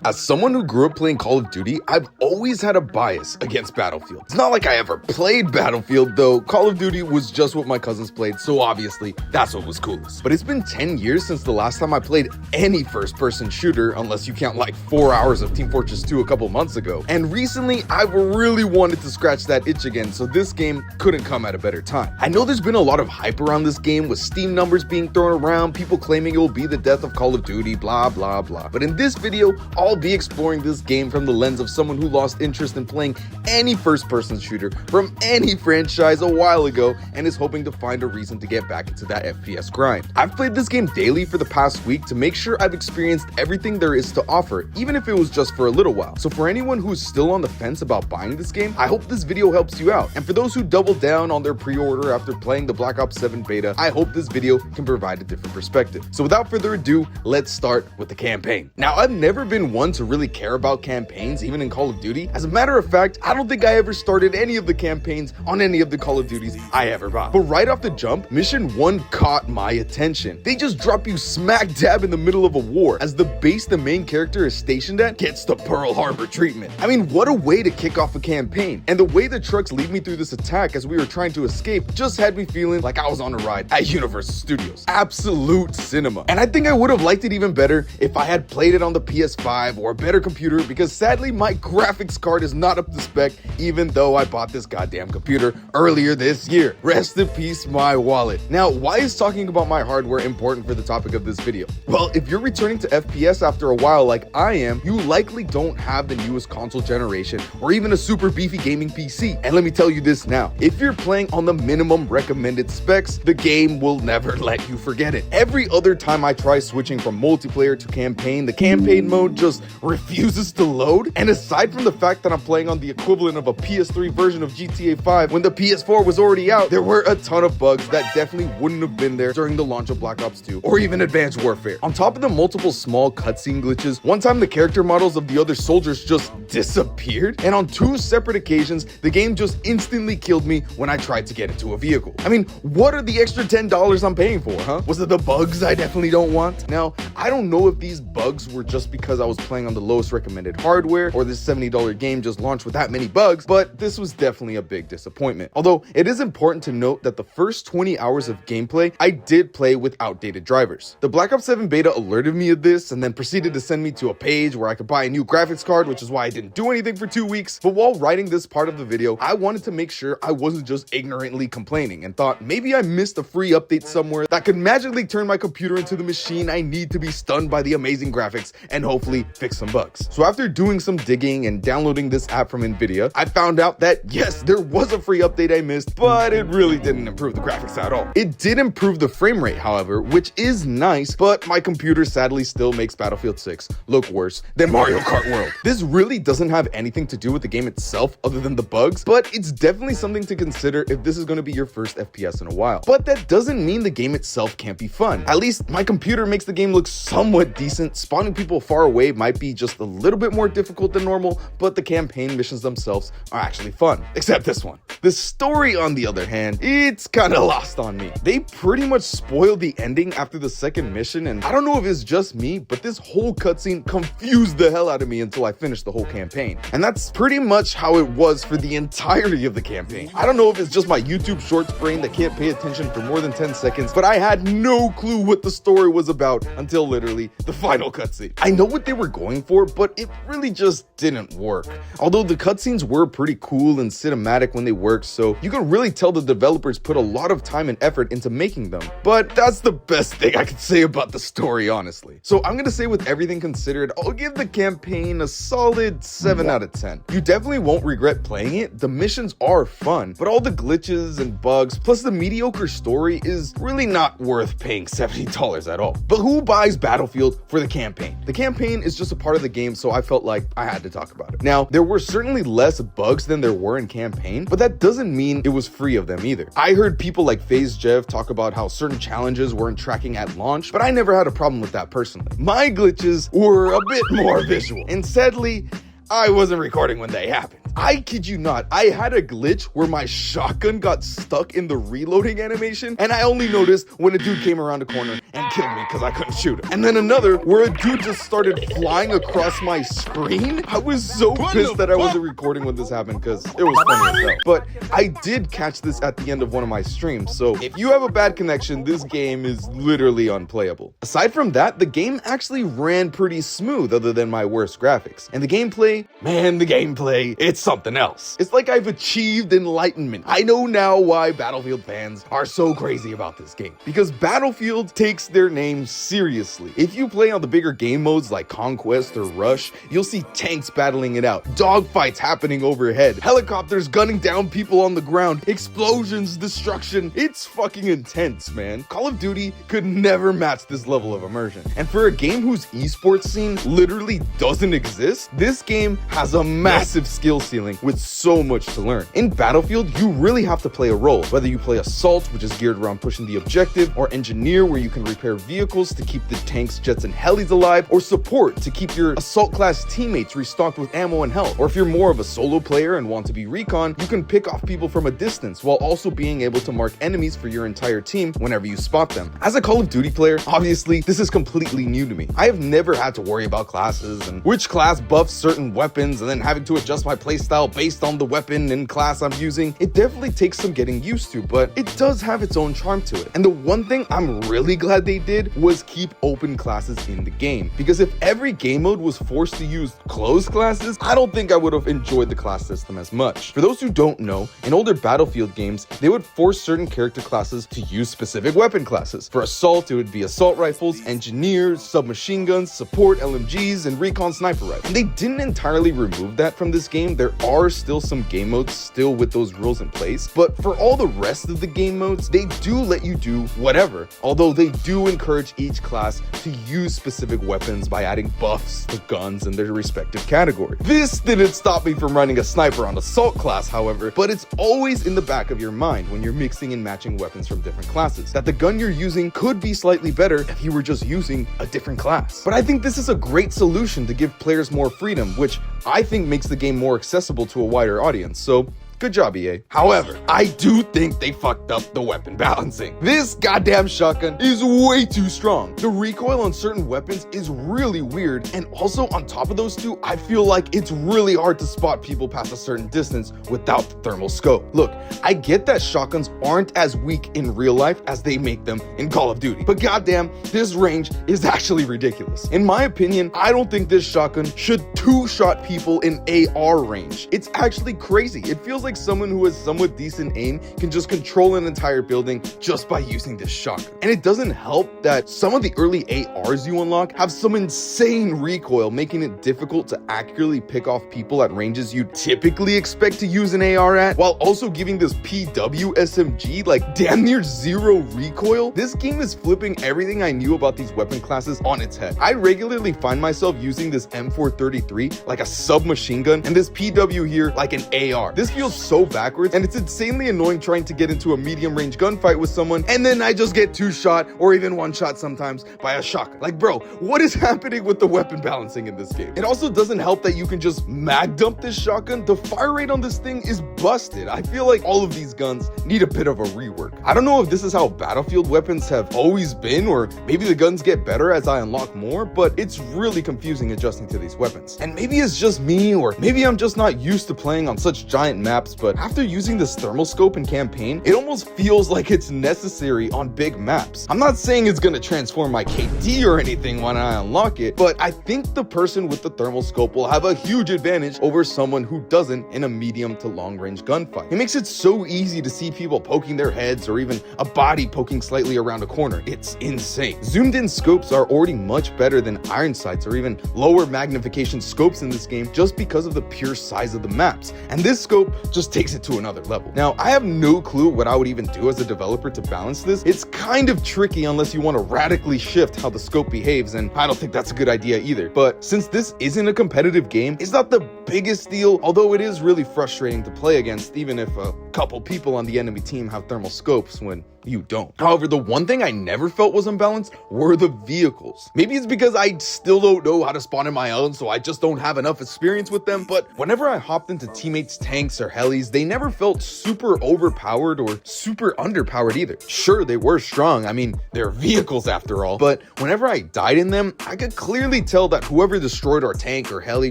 As someone who grew up playing Call of Duty, I've always had a bias against Battlefield. It's not like I ever played Battlefield, though Call of Duty was just what my cousins played, so obviously that's what was coolest. But it's been 10 years since the last time I played any first-person shooter, unless you count like 4 hours of Team Fortress 2 a couple months ago. And recently, I've really wanted to scratch that itch again, so this game couldn't come at a better time. I know there's been a lot of hype around this game, with Steam numbers being thrown around, people claiming it will be the death of Call of Duty, blah blah blah. But in this video, I'll be exploring this game from the lens of someone who lost interest in playing any first-person shooter from any franchise a while ago and is hoping to find a reason to get back into that FPS grind. I've played this game daily for the past week to make sure I've experienced everything there is to offer, even if it was just for a little while. So for anyone who's still on the fence about buying this game, I hope this video helps you out. And for those who double down on their pre-order after playing the Black Ops 7 beta, I hope this video can provide a different perspective. So without further ado, let's start with the campaign. Now, I've never been one to really care about campaigns, even in Call of Duty. As a matter of fact, I don't think I ever started any of the campaigns on any of the Call of Duties I ever bought. But right off the jump, Mission 1 caught my attention. They just drop you smack dab in the middle of a war, as the base the main character is stationed at gets the Pearl Harbor treatment. I mean, what a way to kick off a campaign. And the way the trucks lead me through this attack as we were trying to escape just had me feeling like I was on a ride at Universal Studios. Absolute cinema. And I think I would have liked it even better if I had played it on the PS5 or a better computer, because sadly my graphics card is not up to spec, even though I bought this goddamn computer earlier this year. Rest in peace, my wallet. Now, why is talking about my hardware important for the topic of this video? Well, if you're returning to FPS after a while like I am, you likely don't have the newest console generation or even a super beefy gaming PC. And let me tell you this now, if you're playing on the minimum recommended specs, the game will never let you forget it. Every other time I try switching from multiplayer to campaign, the campaign mode just refuses to load. And aside from the fact that I'm playing on the equivalent of a PS3 version of GTA 5 when the PS4 was already out, there were a ton of bugs that definitely wouldn't have been there during the launch of Black Ops 2 or even Advanced Warfare. On top of the multiple small cutscene glitches, one time the character models of the other soldiers just disappeared, and on 2 separate occasions, the game just instantly killed me when I tried to get into a vehicle. I mean, what are the extra $10 I'm paying for, huh? Was it the bugs I definitely don't want? Now, I don't know if these bugs were just because I was playing on the lowest recommended hardware, or this $70 game just launched with that many bugs, but this was definitely a big disappointment. Although it is important to note that the first 20 hours of gameplay I did play with outdated drivers. The Black Ops 7 beta alerted me of this and then proceeded to send me to a page where I could buy a new graphics card, which is why I didn't do anything for 2 weeks. But while writing this part of the video, I wanted to make sure I wasn't just ignorantly complaining and thought maybe I missed a free update somewhere that could magically turn my computer into the machine I need to be stunned by the amazing graphics and hopefully fix some bugs. So after doing some digging and downloading this app from Nvidia, I found out that yes, there was a free update I missed, but it really didn't improve the graphics at all. It did improve the frame rate, however, which is nice, but my computer sadly still makes Battlefield 6 look worse than Mario Kart World. This really doesn't have anything to do with the game itself other than the bugs, but it's definitely something to consider if this is going to be your first FPS in a while. But that doesn't mean the game itself can't be fun. At least my computer makes the game look somewhat decent. Spawning people far away might be just a little bit more difficult than normal, but the campaign missions themselves are actually fun. Except this one. The story, on the other hand, it's kind of lost on me. They pretty much spoiled the ending after the second mission, and I don't know if it's just me, but this whole cutscene confused the hell out of me until I finished the whole campaign. And that's pretty much how it was for the entirety of the campaign. I don't know if it's just my YouTube Shorts brain that can't pay attention for more than 10 seconds, but I had no clue what the story was about until literally the final cutscene. I know what they were going for, but it really just didn't work. Although the cutscenes were pretty cool and cinematic when they worked, so you can really tell the developers put a lot of time and effort into making them. But that's the best thing I could say about the story, honestly. So I'm gonna say, with everything considered, I'll give the campaign a solid 7 out of 10. You definitely won't regret playing it. The missions are fun, but all the glitches and bugs, plus the mediocre story, is really not worth paying $70 at all. But who buys Battlefield for the campaign? The campaign is just a part of the game, so I felt like I had to talk about it. Now, there were certainly less bugs than there were in campaign, but that doesn't mean it was free of them either. I heard people like FaZe Jeff talk about how certain challenges weren't tracking at launch, but I never had a problem with that personally. My glitches were a bit more visual, and sadly, I wasn't recording when they happened. I kid you not, I had a glitch where my shotgun got stuck in the reloading animation, and I only noticed when a dude came around the corner and killed me because I couldn't shoot him. And then another where a dude just started flying across my screen. I was so pissed that I wasn't recording when this happened because it was funny as hell. But I did catch this at the end of one of my streams, so if you have a bad connection, this game is literally unplayable. Aside from that, the game actually ran pretty smooth other than my worst graphics. And the gameplay, man, the gameplay, it's something else. It's like I've achieved enlightenment. I know now why Battlefield fans are so crazy about this game. Because Battlefield takes their name seriously. If you play on the bigger game modes like Conquest or Rush, you'll see tanks battling it out, dogfights happening overhead, helicopters gunning down people on the ground, explosions, destruction. It's fucking intense, man. Call of Duty could never match this level of immersion. And for a game whose esports scene literally doesn't exist, this game has a massive skill ceiling with so much to learn. In Battlefield, you really have to play a role, whether you play Assault, which is geared around pushing the objective, or Engineer, where you can repair vehicles to keep the tanks, jets, and helis alive, or Support to keep your Assault class teammates restocked with ammo and health. Or if you're more of a solo player and want to be Recon, you can pick off people from a distance while also being able to mark enemies for your entire team whenever you spot them. As a Call of Duty player, obviously, this is completely new to me. I have never had to worry about classes and which class buffs certain weapons and then having to adjust my playstyle based on the weapon and class I'm using. It definitely takes some getting used to, but it does have its own charm to it. And the one thing I'm really glad they did was keep open classes in the game. Because if every game mode was forced to use closed classes, I don't think I would have enjoyed the class system as much. For those who don't know, in older Battlefield games, they would force certain character classes to use specific weapon classes. For Assault, it would be assault rifles, engineers, submachine guns, support, LMGs, and recon sniper rifles. And they didn't entirely remove that from this game. There are still some game modes still with those rules in place, but for all the rest of the game modes, they do let you do whatever, although they do encourage each class to use specific weapons by adding buffs to guns in their respective category. This didn't stop me from running a sniper on Assault class, however, but it's always in the back of your mind when you're mixing and matching weapons from different classes, that the gun you're using could be slightly better if you were just using a different class. But I think this is a great solution to give players more freedom, which I think makes the game more accessible to a wider audience, so good job, EA. However, I do think they fucked up the weapon balancing. This goddamn shotgun is way too strong. The recoil on certain weapons is really weird, and also on top of those two, I feel like it's really hard to spot people past a certain distance without the thermal scope. Look, I get that shotguns aren't as weak in real life as they make them in Call of Duty, but goddamn, this range is actually ridiculous. In my opinion, I don't think this shotgun should two-shot people in AR range. It's actually crazy. It feels like someone who has somewhat decent aim can just control an entire building just by using this shotgun. And it doesn't help that some of the early ARs you unlock have some insane recoil, making it difficult to accurately pick off people at ranges you typically expect to use an AR at, while also giving this PW SMG like damn near zero recoil. This game is flipping everything I knew about these weapon classes on its head. I regularly find myself using this M433 like a submachine gun and this PW here like an AR. This feels so backwards, and it's insanely annoying trying to get into a medium range gunfight with someone and then I just get two shot or even one shot sometimes by a shotgun. Like, bro, what is happening with the weapon balancing in this game? It also doesn't help that you can just mag dump this shotgun. The fire rate on this thing is busted. I feel like all of these guns need a bit of a rework. I don't know if this is how Battlefield weapons have always been, or maybe the guns get better as I unlock more, but it's really confusing adjusting to these weapons. And maybe it's just me, or maybe I'm just not used to playing on such giant maps, but after using this thermal scope in campaign, it almost feels like it's necessary on big maps. I'm not saying it's gonna transform my KD or anything when I unlock it, but I think the person with the thermal scope will have a huge advantage over someone who doesn't in a medium to long range gunfight. It makes it so easy to see people poking their heads or even a body poking slightly around a corner. It's insane. Zoomed in scopes are already much better than iron sights or even lower magnification scopes in this game just because of the pure size of the maps, and this scope just takes it to another level. Now, I have no clue what I would even do as a developer to balance this. It's kind of tricky unless you want to radically shift how the scope behaves, and I don't think that's a good idea either. But since this isn't a competitive game, it's not the biggest deal, although it is really frustrating to play against, even if a couple people on the enemy team have thermal scopes when you don't. However, the one thing I never felt was unbalanced were the vehicles. Maybe it's because I still don't know how to spawn in my own, so I just don't have enough experience with them, but whenever I hopped into teammates' tanks or helis, they never felt super overpowered or super underpowered either. Sure, they were strong, I mean, they're vehicles after all, but whenever I died in them, I could clearly tell that whoever destroyed our tank or heli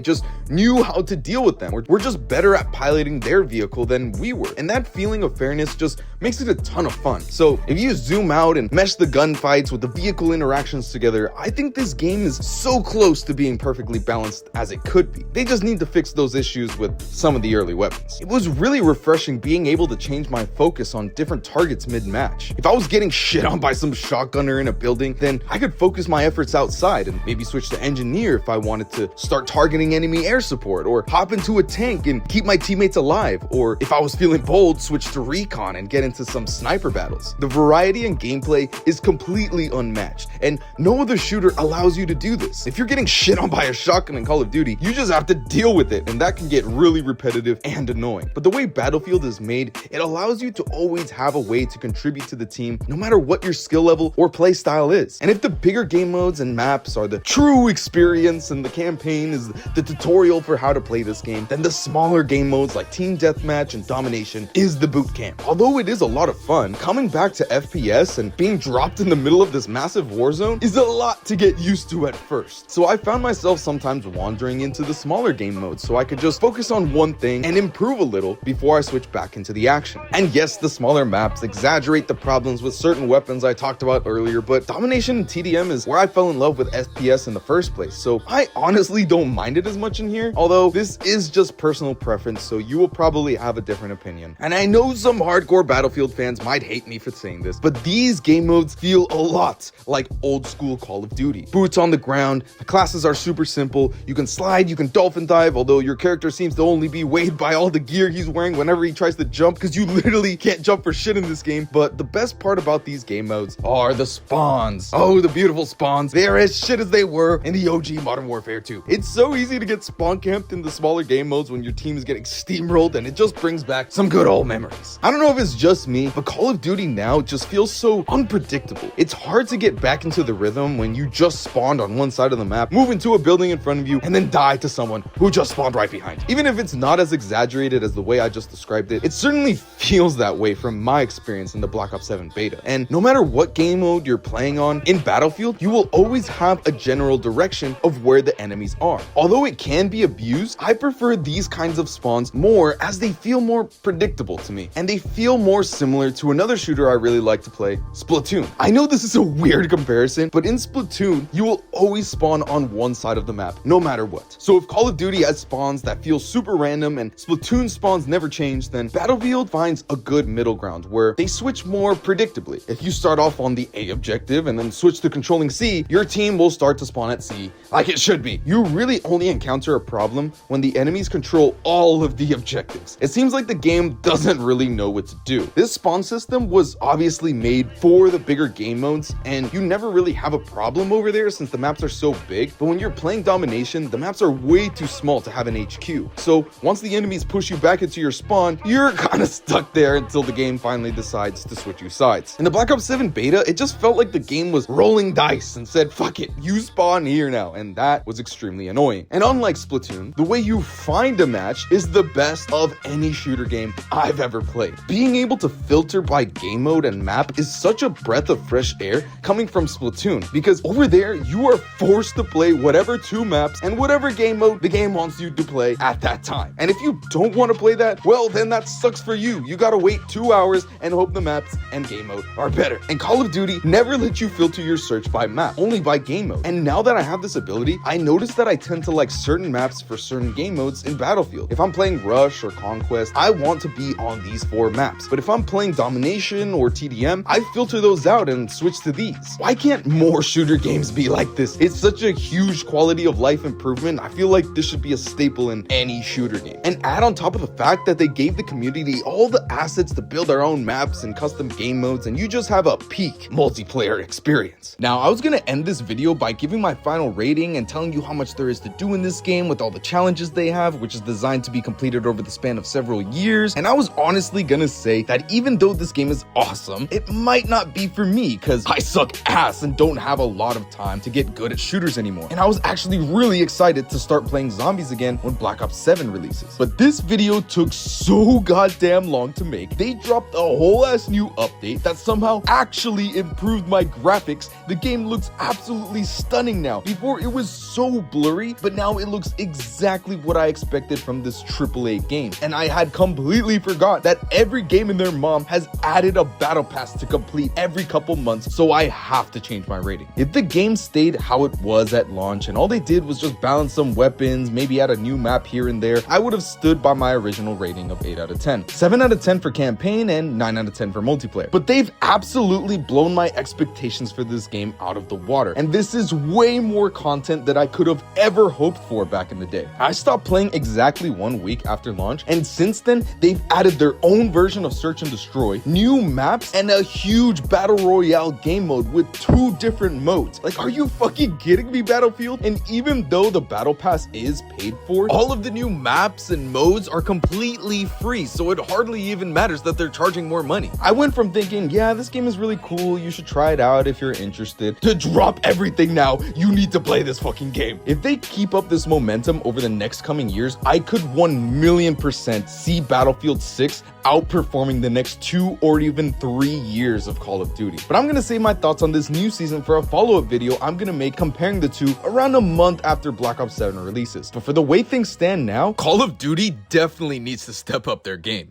just knew how to deal with them. We're just better at piloting their vehicle than we were, and that feeling of fairness just makes it a ton of fun. So if you zoom out and mesh the gunfights with the vehicle interactions together, I think this game is so close to being perfectly balanced as it could be. They just need to fix those issues with some of the early weapons. It was really refreshing being able to change my focus on different targets mid-match. If I was getting shit on by some shotgunner in a building, then I could focus my efforts outside and maybe switch to engineer if I wanted to start targeting enemy air support, or hop into a tank and keep my teammates alive, or if I was feeling bold, switch to recon and get into some sniper battles. The variety in gameplay is completely unmatched, and no other shooter allows you to do this. If you're getting shit on by a shotgun in Call of Duty, you just have to deal with it, and that can get really repetitive and annoying. But the way Battlefield is made, it allows you to always have a way to contribute to the team, no matter what your skill level or play style is. And if the bigger game modes and maps are the true experience and the campaign is the tutorial for how to play this game, then the smaller game modes like Team Deathmatch and Domination is the boot camp. Although it is a lot of fun, coming back to FPS and being dropped in the middle of this massive war zone is a lot to get used to at first. So I found myself sometimes wandering into the smaller game modes so I could just focus on one thing and improve a little before I switch back into the action. And yes, the smaller maps exaggerate the problems with certain weapons I talked about earlier, but Domination and TDM is where I fell in love with FPS in the first place, so I honestly don't mind it as much in here, although this is just personal preference, so you will probably have a different opinion. And I know some hardcore Battlefield fans might hate me for saying this, but these game modes feel a lot like old school Call of Duty. Boots on the ground, the classes are super simple, you can slide, you can dolphin dive, although your character seems to only be weighed by all the gear he's wearing whenever he tries to jump, because you literally can't jump for shit in this game. But the best part about these game modes are the spawns. Oh, the beautiful spawns. They're as shit as they were in the OG Modern Warfare 2. It's so easy to get spawn camped in the smaller game modes when your team is getting steamrolled, and it just brings back some good old memories. I don't know if it's just me, but Call of Duty now just feels so unpredictable. It's hard to get back into the rhythm when you just spawned on one side of the map, move into a building in front of you, and then die to someone who just spawned right behind. Even if it's not as exaggerated as the way I just described it, it certainly feels that way from my experience in the Black Ops 7 beta. And no matter what game mode you're playing on, in Battlefield, you will always have a general direction of where the enemies are. Although it can be abused, I prefer these kinds of spawns more as they feel more predictable to me, and they feel more similar to another shooter I really like to play, Splatoon. I know this is a weird comparison, but in Splatoon, you will always spawn on one side of the map, no matter what. So if Call of Duty has spawns that feel super random and Splatoon spawns never change, then Battlefield finds a good middle ground where they switch more predictably. If you start off on the A objective and then switch to controlling C, your team will start to spawn at C, like it should be. You really only encounter a problem when the enemies control all of the objectives. It seems like the game doesn't really know what to do. This spawn system was obviously made for the bigger game modes, and you never really have a problem over there since the maps are so big, but when you're playing Domination, the maps are way too small to have an HQ. So once the enemies push you back into your spawn, you're kind of stuck there until the game finally decides to switch you sides. In the Black Ops 7 beta, it just felt like the game was rolling dice and said, fuck it, you spawn here now, and that was extremely annoying. And unlike Splatoon, the way you find a match is the best of any shooter game I've ever played. Being able to filter by game mode and map is such a breath of fresh air coming from Splatoon, because over there you are forced to play whatever two maps and whatever game mode the game wants you to play at that time. And if you don't want to play that, well, then that sucks for you. You gotta wait 2 hours and hope the maps and game mode are better. And Call of Duty never lets you filter your search by map, only by game mode. And now that I have this ability, I notice that I tend to like certain maps for certain game modes in Battlefield. If I'm playing Rush or Conquest, I want to be on these 4 maps. But if I'm playing Domination or TDM, I filter those out and switch to these. Why can't more shooter games be like this? It's such a huge quality of life improvement. I feel like this should be a staple in any shooter game. And add on top of the fact that they gave the community all the assets to build their own maps and custom game modes, and you just have a peak multiplayer experience. Now, I was gonna end this video by giving my final rating and telling you how much there is to do in this game with all the challenges they have, which is designed to be completed over the span of several years. And I was honestly gonna say that even though this game is awesome, it might not be for me because I suck ass and don't have a lot of time to get good at shooters anymore. And I was actually really excited to start playing zombies again when Black Ops 7 releases. But this video took so goddamn long to make. They dropped a whole ass new update that somehow actually improved my graphics. The game looks absolutely stunning now. Before it was so blurry, but now it looks exactly what I expected from this AAA game. And I had completely forgot that every game and their mom has added a battle pass to complete every couple months, so I have to change my rating. If the game stayed how it was at launch and all they did was just balance some weapons, maybe add a new map here and there, I would have stood by my original rating of 8 out of 10. 7 out of 10 for campaign and 9 out of 10 for multiplayer. But they've absolutely blown my expectations for this game out of the water. And this is way more content than I could have ever hoped for back in the day. I stopped playing exactly 1 week after launch, and since then, they've added their own version of Search and Destroy, new maps, and a huge battle royale game mode with 2 different modes. Like, are you fucking kidding me, Battlefield? And even though the battle pass is paid for, all of the new maps and modes are completely free, so it hardly even matters that they're charging more money. I went from thinking, yeah, this game is really cool, you should try it out if you're interested, to drop everything now, you need to play this fucking game. If they keep up this momentum over the next coming years, I could 1,000,000% see Battlefield 6 outperforming the next 2 or even 3 years of Call of Duty. But I'm gonna save my thoughts on this new season for a follow-up video I'm gonna make comparing the two around a month after Black Ops 7 releases. But for the way things stand now, Call of Duty definitely needs to step up their game.